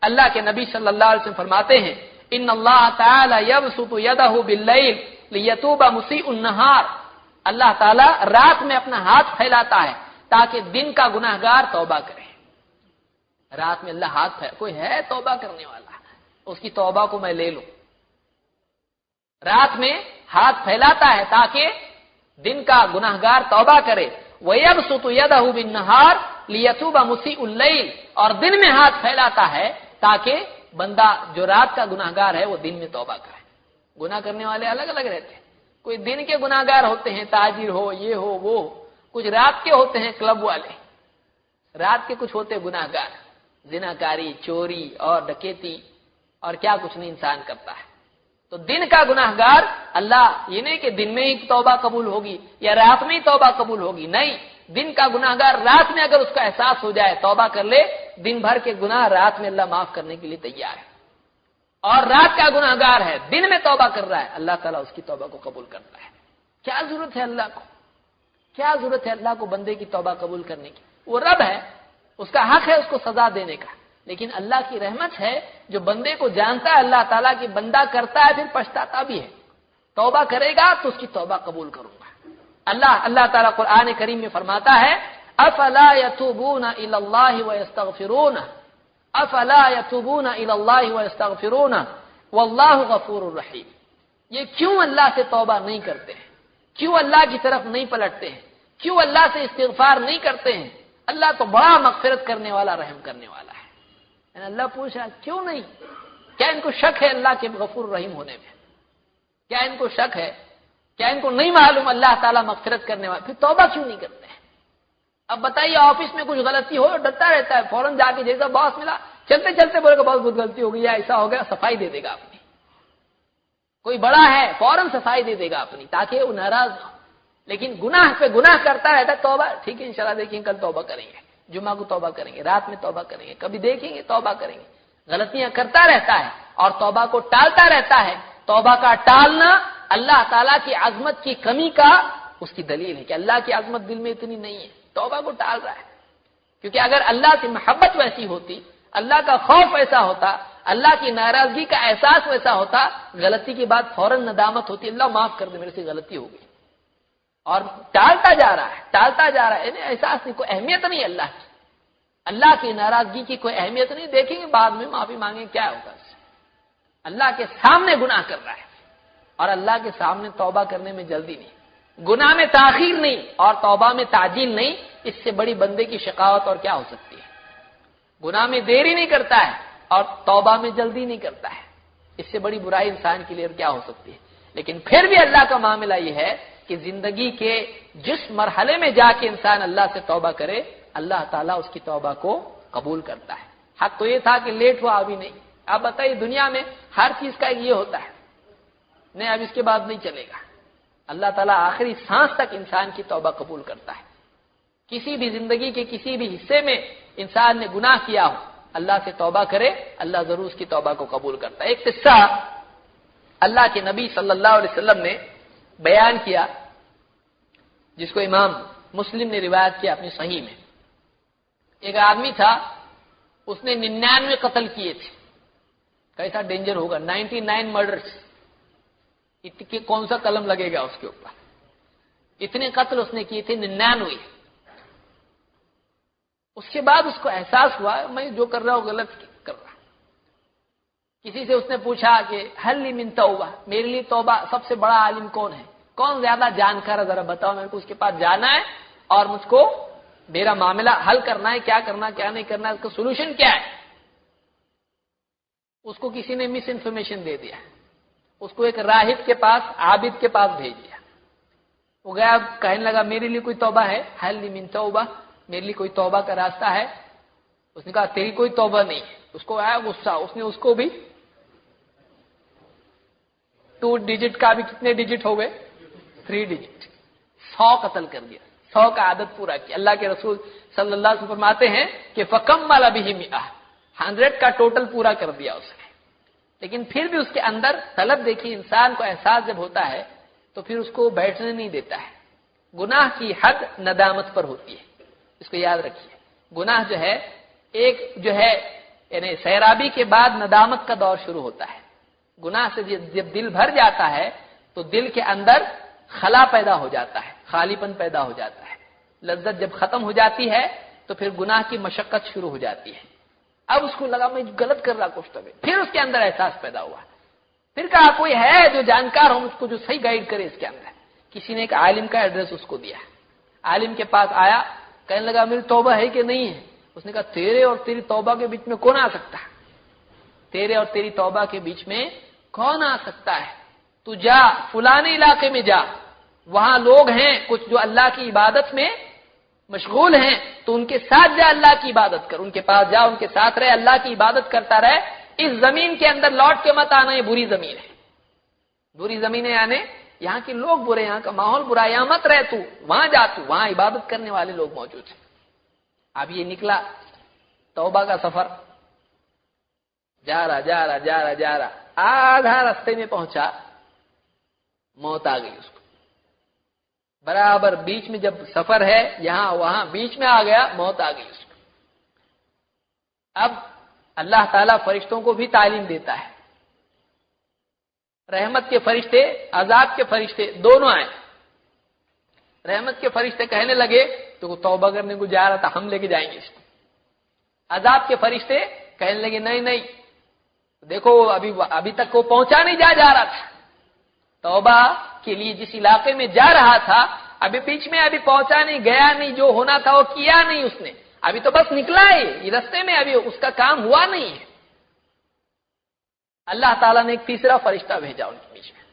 اللہ کے نبی صلی اللہ علیہ وسلم فرماتے ہیں ان اللہ تعالی یبسط یدہ باللیل لیتوب مسیء النہار، اللہ تعالی رات میں اپنا ہاتھ پھیلاتا ہے تاکہ دن کا گناہگار توبہ کرے۔ رات میں اللہ ہاتھ کوئی ہے توبہ کرنے والا، اس کی توبہ کو میں لے لوں۔ رات میں ہاتھ پھیلاتا ہے تاکہ دن کا گناہگار توبہ کرے۔ وَيَبْسُطُ يَدَهُ بِالنَّهَارِ لِيَتُوبَ مُسِيءُ اللَّيْلِ، اور دن میں ہاتھ پھیلاتا ہے تاکہ بندہ جو رات کا گناہگار ہے وہ دن میں توبہ کرے۔ گناہ کرنے والے الگ الگ رہتے ہیں، کوئی دن کے گناہگار ہوتے ہیں، تاجر ہو، یہ ہو وہ، کچھ رات کے ہوتے ہیں، کلب والے رات کے کچھ ہوتے گناہگار، زناکاری، چوری اور ڈکیتی اور کیا کچھ نہیں انسان کرتا ہے۔ تو دن کا گناہگار اللہ یہ نہیں کہ دن میں ہی توبہ قبول ہوگی یا رات میں ہی توبہ قبول ہوگی، نہیں، دن کا گناہگار رات میں اگر اس کا احساس ہو جائے توبہ کر لے، دن بھر کے گناہ رات میں اللہ معاف کرنے کے لیے تیار ہے۔ اور رات کا گناہگار ہے، دن میں توبہ کر رہا ہے، اللہ تعالیٰ اس کی توبہ کو قبول کرتا ہے۔ کیا ضرورت ہے اللہ کو، کیا ضرورت ہے اللہ کو بندے کی توبہ قبول کرنے کی؟ وہ رب ہے، اس کا حق ہے اس کو سزا دینے کا، لیکن اللہ کی رحمت ہے جو بندے کو جانتا ہے اللہ تعالیٰ کی بندہ کرتا ہے پھر پچھتاتا بھی ہے، توبہ کرے گا تو اس کی توبہ قبول کروں گا۔ اللہ تعالیٰ قرآن کریم میں فرماتا ہے افلا یتوبون الی اللہ ویستغفرون، افلا یتوبون الی اللہ ویستغفرون واللہ غفور الرحیم۔ یہ کیوں اللہ سے توبہ نہیں کرتے ہیں، کیوں اللہ کی طرف نہیں پلٹتے ہیں، کیوں اللہ سے استغفار نہیں کرتے ہیں؟ اللہ تو بڑا مغفرت کرنے والا، رحم کرنے والا ہے۔ اللہ پوچھا کیوں نہیں؟ کیا ان کو شک ہے اللہ کے غفور رحیم ہونے میں؟ کیا ان کو شک ہے؟ کیا ان کو نہیں معلوم اللہ تعالیٰ مغفرت کرنے والا؟ پھر توبہ کیوں نہیں کرتے ہیں؟ اب بتائیے آفس میں کچھ غلطی ہو ڈرتا رہتا ہے، فوراً جا کے جیسا باس ملا چلتے چلتے بولے گا باس بہت غلطی ہو گئی یا ایسا ہو گیا، صفائی دے دے گا اپنی۔ کوئی بڑا ہے فوراً صفائی دے دے گا اپنی تاکہ وہ ناراض نہ ہو، لیکن گناہ پہ گناہ کرتا رہتا ہے۔ توبہ ٹھیک ہے انشاءاللہ دیکھیں کل توبہ کریں گے، جمعہ کو توبہ کریں گے، رات میں توبہ کریں گے، کبھی دیکھیں گے توبہ کریں گے۔ غلطیاں کرتا رہتا ہے اور توبہ کو ٹالتا رہتا ہے۔ توبہ کا ٹالنا اللہ تعالیٰ کی عظمت کی کمی کا اس کی دلیل ہے کہ اللہ کی عظمت دل میں اتنی نہیں ہے، توبہ کو ٹال رہا ہے۔ کیونکہ اگر اللہ سے محبت ویسی ہوتی، اللہ کا خوف ویسا ہوتا، اللہ کی ناراضگی کا احساس ویسا ہوتا، غلطی کے بعد فوراً ندامت ہوتی، اللہ معاف کر دے میرے سے غلطی ہو گئی، اور ٹالتا جا رہا ہے، ٹالتا جا رہا ہے، احساس نہیں، کوئی اہمیت نہیں اللہ کی، اللہ کی ناراضگی کی کوئی اہمیت نہیں، دیکھیں گے بعد میں معافی مانگیں کیا ہوگا۔ اللہ کے سامنے گناہ کر رہا ہے اور اللہ کے سامنے توبہ کرنے میں جلدی نہیں، گناہ میں تاخیر نہیں اور توبہ میں تعجیل نہیں، اس سے بڑی بندے کی شقاوت اور کیا ہو سکتی ہے؟ گناہ میں دیری نہیں کرتا ہے اور توبہ میں جلدی نہیں کرتا ہے، اس سے بڑی برائی انسان کے لیے کیا ہو سکتی ہے؟ لیکن پھر بھی اللہ کا معاملہ یہ ہے کہ زندگی کے جس مرحلے میں جا کے انسان اللہ سے توبہ کرے، اللہ تعالیٰ اس کی توبہ کو قبول کرتا ہے۔ حق تو یہ تھا کہ لیٹ ہوا ابھی نہیں۔ آپ بتائیے دنیا میں ہر چیز کا یہ ہوتا ہے، نہیں اب اس کے بعد نہیں چلے گا۔ اللہ تعالیٰ آخری سانس تک انسان کی توبہ قبول کرتا ہے۔ کسی بھی زندگی کے کسی بھی حصے میں انسان نے گناہ کیا ہو، اللہ سے توبہ کرے، اللہ ضرور اس کی توبہ کو قبول کرتا ہے۔ ایک قصہ اللہ کے نبی صلی اللہ علیہ وسلم نے بیان کیا جس کو امام مسلم نے روایت کیا اپنی صحیح میں۔ ایک آدمی تھا، اس نے 99 قتل کیے تھے۔ کیسا ڈینجر ہوگا، 99 مرڈرز، کون سا قلم لگے گا اس کے اوپر؟ اتنے قتل اس نے کیے تھے، 99۔ اس کے بعد اس کو احساس ہوا میں جو کر رہا ہوں غلط کر رہا۔ کسی سے اس نے پوچھا کہ حل لی من توبہ، میرے لیے توبہ سب سے بڑا عالم کون ہے، کون زیادہ جانکار ہے، ذرا بتاؤ میرے کو، اس کے پاس جانا ہے اور مجھ کو میرا معاملہ حل کرنا ہے، کیا کرنا کیا نہیں کرنا، اس کا سولوشن کیا ہے۔ اس کو کسی نے مس انفارمیشن دے دیا، اس کو ایک راہب کے پاس، عابد کے پاس بھیج دیا۔ وہ گیا، کہنے لگا میرے لیے کوئی توبہ ہے، حل لی من توبہ، میرے لیے کوئی توبہ کا راستہ ہے؟ اس نے کہا تیری کوئی توبہ نہیں ہے۔ اس کو آیا غصہ، اس نے اس کو بھی 2 ڈیجٹ کا بھی کتنے ڈیجٹ ہو گئے؟ 3 ڈیجٹ، 100 قتل کر دیا، 100 کا عدد پورا کیا۔ اللہ کے رسول صلی اللہ علیہ وسلم فرماتے ہیں کہ فکمل بہ 100 کا ٹوٹل پورا کر دیا اس نے۔ لیکن پھر بھی اس کے اندر طلب دیکھیے، انسان کو احساس جب ہوتا ہے تو پھر اس کو بیٹھنے نہیں دیتا ہے۔ گناہ کی حد ندامت پر ہوتی ہے، اس کو یاد رکھیے۔ گناہ جو ہے ایک جو ہے یعنی سیرابی کے بعد ندامت کا دور شروع ہوتا ہے. گناہ سے جب دل بھر جاتا ہے تو دل کے اندر خلا پیدا ہو جاتا ہے، خالی پن پیدا ہو جاتا ہے. لذت جب ختم ہو جاتی ہے تو پھر گناہ کی مشقت شروع ہو جاتی ہے. اب اس کو لگا میں غلط کر رہا کچھ تو پھر اس کے اندر احساس پیدا ہوا. پھر کہا کوئی ہے جو جانکار ہو مجھ کو جو صحیح گائیڈ کرے اس کے اندر. کسی نے ایک عالم کا ایڈریس اس کو دیا. عالم کے پاس آیا، کہنے لگا میری توبہ ہے کہ نہیں ہے؟ اس نے کہا تیرے اور تیری توبہ کے بیچ میں کون آ سکتا ہے؟ تیرے اور تیری توبہ کے بیچ میں کون آ سکتا ہے؟ تو جا فلانے علاقے میں جا، وہاں لوگ ہیں کچھ جو اللہ کی عبادت میں مشغول ہیں، تو ان کے ساتھ جا اللہ کی عبادت کر، ان کے پاس جا، ان کے ساتھ رہے، اللہ کی عبادت کرتا رہے. اس زمین کے اندر لوٹ کے مت آنا، یہ بری زمین ہے. بری زمین ہے یعنی یہاں کے لوگ برے، یہاں کا ماحول برا، یہاں مت رہ تو، وہاں جا تو، وہاں عبادت کرنے والے لوگ موجود ہیں. اب یہ نکلا توبہ کا سفر، جا رہا آدھا رستے میں پہنچا، موت آ گئی اس کو. برابر بیچ میں جب سفر ہے یہاں وہاں بیچ میں آ گیا، موت آ گئی اس کو. اب اللہ تعالیٰ فرشتوں کو بھی تعلیم دیتا ہے. رحمت کے فرشتے، عذاب کے فرشتے دونوں آئے. رحمت کے فرشتے کہنے لگے تو وہ توبہ کرنے کو جا رہا تھا، ہم لے کے جائیں گے اس کو. عذاب کے فرشتے کہنے لگے نہیں دیکھو ابھی تک وہ پہنچا نہیں جا رہا تھا. توبہ کے لیے جس علاقے میں جا رہا تھا ابھی بیچ میں ابھی پہنچا نہیں، گیا نہیں، جو ہونا تھا وہ کیا نہیں اس نے، ابھی تو بس نکلا ہے یہ رستے میں، ابھی اس کا کام ہوا نہیں ہے. اللہ تعالیٰ نے ایک تیسرا فرشتہ بھیجا ان کے بیچ میں،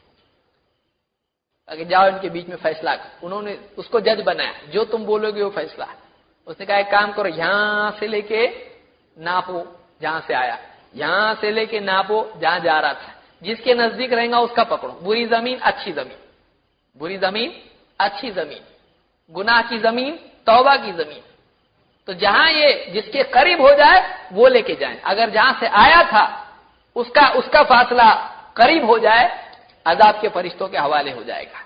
اگر جاؤ ان کے بیچ میں فیصلہ کر. انہوں نے اس کو جج بنایا، جو تم بولو گے وہ فیصلہ. اس نے کہا ایک کام کرو، یہاں سے لے کے ناپو جہاں سے آیا، یہاں سے لے کے ناپو جہاں جا رہا تھا، جس کے نزدیک رہیں گا اس کا پکڑو. بری زمین اچھی زمین، بری زمین اچھی زمین، گناہ کی زمین توبہ کی زمین. تو جہاں یہ جس کے قریب ہو جائے وہ لے کے جائیں. اگر جہاں سے آیا تھا اس کا فاصلہ قریب ہو جائے عذاب کے فرشتوں کے حوالے ہو جائے گا.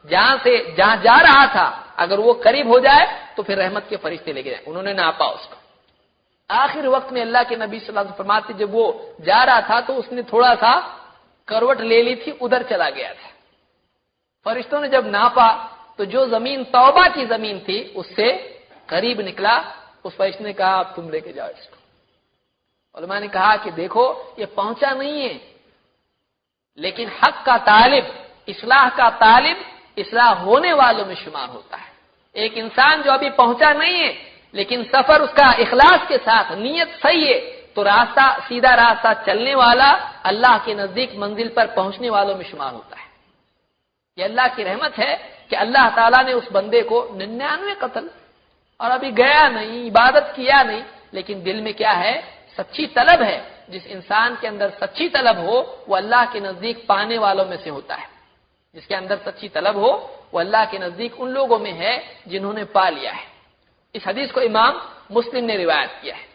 جہاں جا رہا تھا اگر وہ قریب ہو جائے تو پھر رحمت کے فرشتے لے کے جائیں. انہوں نے ناپا اس کو. آخر وقت میں اللہ کے نبی صلی اللہ علیہ وسلم فرماتے جب وہ جا رہا تھا تو اس نے تھوڑا سا کروٹ لے لی تھی، ادھر چلا گیا تھا. فرشتوں نے جب ناپا تو جو زمین توبہ کی زمین تھی اس سے قریب نکلا. اس فرشتے نے کہا اب تم لے کے جاؤ اس کو. علماء نے کہا کہ دیکھو یہ پہنچا نہیں ہے، لیکن حق کا طالب، اصلاح کا طالب اصلاح ہونے والوں میں شمار ہوتا ہے. ایک انسان جو ابھی پہنچا نہیں ہے لیکن سفر اس کا اخلاص کے ساتھ، نیت صحیح ہے، تو راستہ سیدھا راستہ چلنے والا اللہ کے نزدیک منزل پر پہنچنے والوں میں شمار ہوتا ہے. یہ اللہ کی رحمت ہے کہ اللہ تعالیٰ نے اس بندے کو 99 قتل اور ابھی گیا نہیں، عبادت کیا نہیں، لیکن دل میں کیا ہے؟ سچی طلب ہے. جس انسان کے اندر سچی طلب ہو وہ اللہ کے نزدیک پانے والوں میں سے ہوتا ہے. جس کے اندر سچی طلب ہو وہ اللہ کے نزدیک ان لوگوں میں ہے جنہوں نے پا لیا ہے. اس حدیث کو امام مسلم نے روایت کیا ہے.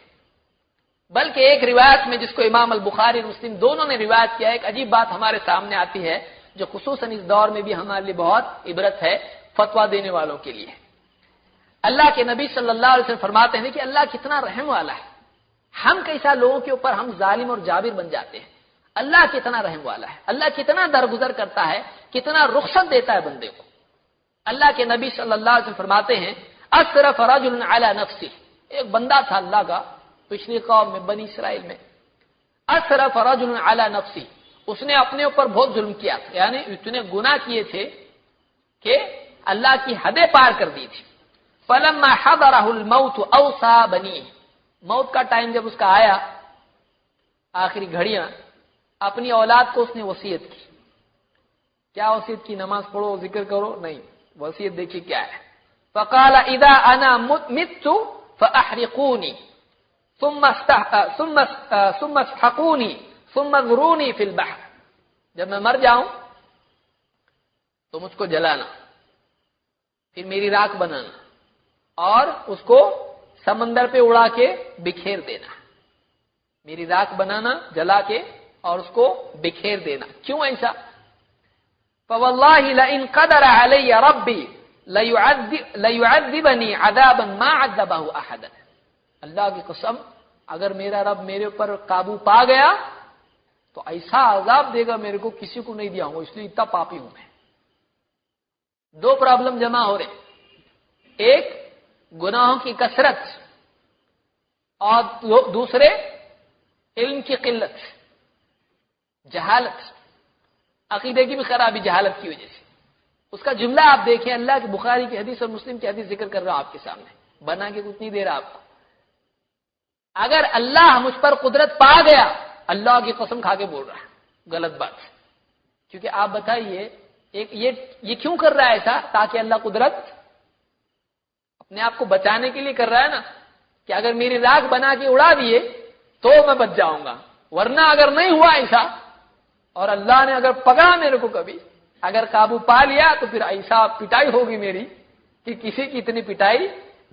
بلکہ ایک روایت میں جس کو امام البخاری اور مسلم دونوں نے روایت کیا ہے، ایک عجیب بات ہمارے سامنے آتی ہے جو خصوصاً اس دور میں بھی ہمارے لیے بہت عبرت ہے فتویٰ دینے والوں کے لیے. اللہ کے نبی صلی اللہ علیہ وسلم فرماتے ہیں کہ اللہ کتنا رحم والا ہے. ہم کیسا لوگوں کے اوپر ہم ظالم اور جابر بن جاتے ہیں. اللہ کتنا رحم والا ہے، اللہ کتنا درگزر کرتا ہے، کتنا رخصت دیتا ہے بندے کو. اللہ کے نبی صلی اللہ علیہ وسلم فرماتے ہیں اسرف رجل علی نفسه، ایک بندہ تھا اللہ کا پچھلی قوم میں بنی اسرائیل میں. اسرف رجل علی نفسه، اس نے اپنے اوپر بہت ظلم کیا تھا، یعنی اتنے گناہ کیے تھے کہ اللہ کی حدیں پار کر دی تھی. فلما حضره الموت اوصى بنيه، موت کا ٹائم جب اس کا آیا، آخری گھڑیاں، اپنی اولاد کو اس نے وصیت کی. کیا وصیت کی؟ نماز پڑھو، ذکر کرو؟ نہیں، وصیت دیکھیے کیا ہے. فقال اذا انا مت فاحرقوني ثم اسحقوني ثم اغروني في البحر، جب میں مر جاؤں تو مجھ کو جلانا، پھر میری راکھ بنانا اور اس کو سمندر پہ اڑا کے بکھیر دینا. میری راکھ بنانا، جلا کے اور اس کو بکھیر دینا. کیوں ایسا؟ فواللہ لئن قدر علی ربی لیعذبنی عذابا ما عذبہ احدا، اللہ کی قسم اگر میرا رب میرے اوپر قابو پا گیا تو ایسا عذاب دے گا میرے کو کسی کو نہیں دیا ہوں، اس لیے اتنا پاپی ہوں میں۔ دو پرابلم جمع ہو رہے، ایک گناہوں کی کثرت اور دوسرے علم کی قلت، جہالت، عقیدے کی بھی خرابی جہالت کی وجہ سے۔ اس کا جملہ آپ دیکھیں، اللہ کی بخاری کی حدیث اور مسلم کی حدیث ذکر کر رہا ہوں آپ کے سامنے، بنا کے کچھ نہیں دے رہا آپ کو۔ اگر اللہ مجھ پر قدرت پا گیا، اللہ کی قسم کھا کے بول رہا ہے، غلط بات ہے۔ کیونکہ آپ بتائیے یہ کیوں کر رہا ہے ایسا؟ تاکہ اللہ قدرت اپنے آپ کو بچانے کے لیے کر رہا ہے نا، کہ اگر میری راکھ بنا کے اڑا دیے تو میں بچ جاؤں گا، ورنہ اگر نہیں ہوا ایسا اور اللہ نے اگر پکڑا میرے کو کبھی، اگر قابو پا لیا تو پھر ایسا پٹائی ہوگی میری کہ کسی کی اتنی پٹائی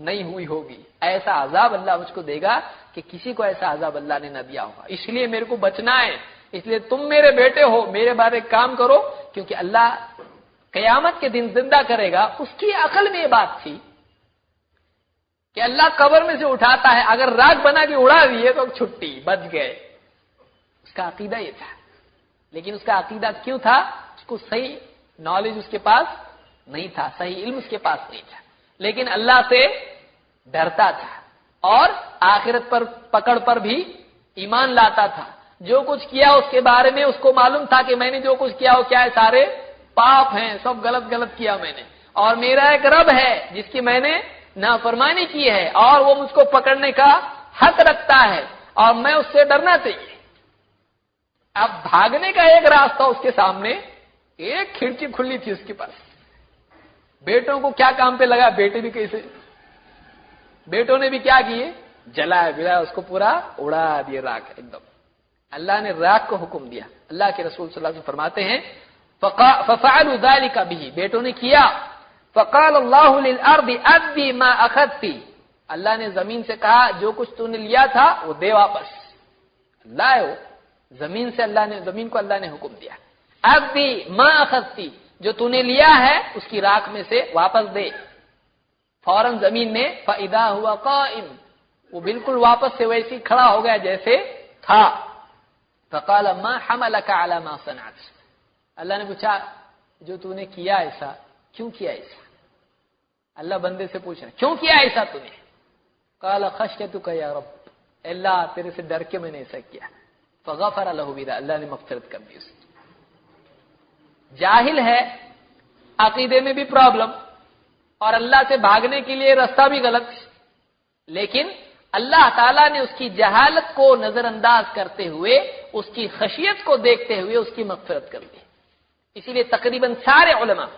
نہیں ہوئی ہوگی۔ ایسا عذاب اللہ مجھ کو دے گا کہ کسی کو ایسا عذاب اللہ نے نہ دیا ہوگا۔ اس لیے میرے کو بچنا ہے، اس لیے تم میرے بیٹے ہو، میرے بارے کام کرو، کیونکہ اللہ قیامت کے دن زندہ کرے گا۔ اس کی عقل میں یہ بات تھی کہ اللہ قبر میں سے اٹھاتا ہے، اگر راگ بنا کے اڑا دیے تو چھٹی، بچ گئے۔ اس کا عقیدہ یہ تھا، لیکن اس کا عقیدہ کیوں تھا؟ اس کو صحیح نالج اس کے پاس نہیں تھا، صحیح علم اس کے پاس نہیں تھا، لیکن اللہ سے ڈرتا تھا اور آخرت پر پکڑ پر بھی ایمان لاتا تھا۔ جو کچھ کیا اس کے بارے میں اس کو معلوم تھا کہ میں نے جو کچھ کیا وہ کیا ہے، سارے پاپ ہیں، سب غلط کیا میں نے، اور میرا ایک رب ہے جس کی میں نے نافرمانی کی ہے اور وہ مجھ کو پکڑنے کا حق رکھتا ہے اور میں اس سے ڈرنا چاہیے۔ اب بھاگنے کا ایک راستہ اس کے سامنے، ایک کھڑکی کھلی تھی اس کے پاس۔ بیٹوں کو کیا کام پہ لگا، بیٹے بھی کیسے، بیٹوں نے بھی کیا کیے، جلایا بلایا اس کو، پورا اڑا دیا راکھ ایک دم۔ اللہ نے راکھ کو حکم دیا۔ اللہ کے رسول صلی اللہ علیہ وسلم فرماتے ہیں ففعلوا ذلك به، بیٹوں نے کیا۔ فقال اللہ للارض ادی ما اخذتی، اللہ نے زمین سے کہا جو کچھ تو نے لیا تھا وہ دے واپس۔ اللہ ہے وہ، زمین سے اللہ نے، زمین کو اللہ نے حکم دیا، ادی ما اخذتی، جو تو نے لیا ہے اس کی راکھ میں سے واپس دے۔ فوراً زمین نے فاذا هو قائم، وہ بالکل واپس سے ویسی کھڑا ہو گیا جیسے تھا۔ فقال ما حملك على ما صنعت، اللہ نے پوچھا جو تو نے کیا ایسا، کیوں کیا ایسا؟ اللہ بندے سے پوچھ رہا کیوں کیا ایسا تو نے؟ قال خشیتک یا رب، اللہ تیرے سے ڈر کے میں نے ایسا کیا۔ فغفر له بذلك، اللہ نے مغفرت کر دی اسے۔ جاہل ہے، عقیدے میں بھی پرابلم اور اللہ سے بھاگنے کے لیے راستہ بھی غلط، لیکن اللہ تعالیٰ نے اس کی جہالت کو نظر انداز کرتے ہوئے، اس کی خشیت کو دیکھتے ہوئے اس کی مغفرت کر دی۔ اسی لیے تقریباً سارے علماء،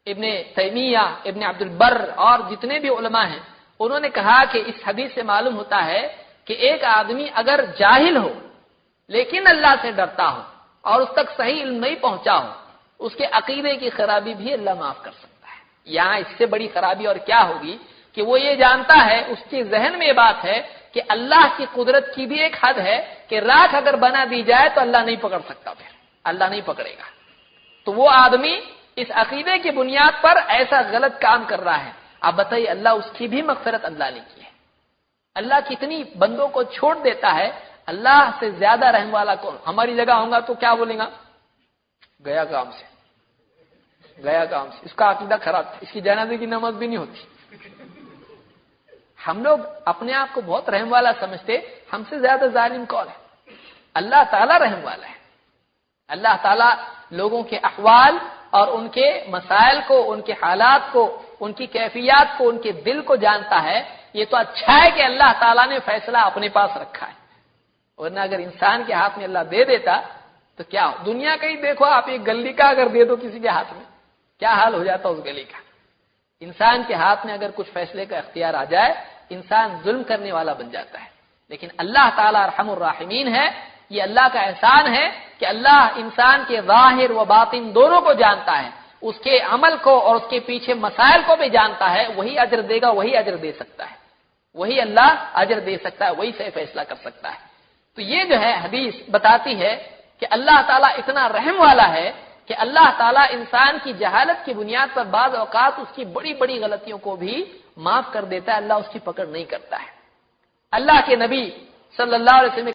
ابن تیمیہ، ابن عبد البر اور جتنے بھی علماء ہیں، انہوں نے کہا کہ اس حدیث سے معلوم ہوتا ہے کہ ایک آدمی اگر جاہل ہو لیکن اللہ سے ڈرتا ہو اور اس تک صحیح علم نہیں پہنچا ہو، اس کے عقیدے کی خرابی بھی اللہ معاف کر سکتا ہے۔ یہاں اس سے بڑی خرابی اور کیا ہوگی کہ وہ یہ جانتا ہے، اس کے ذہن میں یہ بات ہے کہ اللہ کی قدرت کی بھی ایک حد ہے کہ راکھ اگر بنا دی جائے تو اللہ نہیں پکڑ سکتا، پھر اللہ نہیں پکڑے گا۔ تو وہ آدمی اس عقیدے کی بنیاد پر ایسا غلط کام کر رہا ہے۔ آپ بتائیے اللہ اس کی بھی مغفرت اللہ نے کی ہے۔ اللہ کتنی بندوں کو چھوڑ دیتا ہے، اللہ سے زیادہ رحم والا کون؟ ہماری جگہ ہوں گا تو کیا بولیں گا، گیا کام سے، گیا کام سے، اس کا عقیدہ خراب تھا، اس کی جنازے کی نماز بھی نہیں ہوتی۔ ہم لوگ اپنے آپ کو بہت رحم والا سمجھتے، ہم سے زیادہ ظالم کون ہے؟ اللہ تعالیٰ رحم والا ہے۔ اللہ تعالیٰ لوگوں کے احوال اور ان کے مسائل کو، ان کے حالات کو، ان کی کیفیات کو، ان کے دل کو جانتا ہے۔ یہ تو اچھا ہے کہ اللہ تعالیٰ نے فیصلہ اپنے پاس رکھا ہے، ورنہ اگر انسان کے ہاتھ میں اللہ دے دیتا تو کیا ہو؟ دنیا کا ہی دیکھو آپ، ایک گلی کا اگر دے دو کسی کے ہاتھ میں، کیا حال ہو جاتا اس گلی کا۔ انسان کے ہاتھ میں اگر کچھ فیصلے کا اختیار آ جائے، انسان ظلم کرنے والا بن جاتا ہے۔ لیکن اللہ تعالیٰ ارحم الراحمین ہے، یہ اللہ کا احسان ہے کہ اللہ انسان کے ظاہر و باطن دونوں کو جانتا ہے، اس کے عمل کو اور اس کے پیچھے مسائل کو بھی جانتا ہے۔ وہی اجر دے گا، وہی اجر دے سکتا ہے، وہی اللہ اجر دے سکتا ہے، وہی سے فیصلہ کر سکتا ہے۔ تو یہ جو ہے حدیث بتاتی ہے کہ اللہ تعالیٰ اتنا رحم والا ہے کہ اللہ تعالیٰ انسان کی جہالت کی بنیاد پر بعض اوقات اس کی بڑی بڑی غلطیوں کو بھی معاف کر دیتا ہے، اللہ اس کی پکڑ نہیں کرتا ہے۔ اللہ کے نبی صلی اللہ علیہ وسلم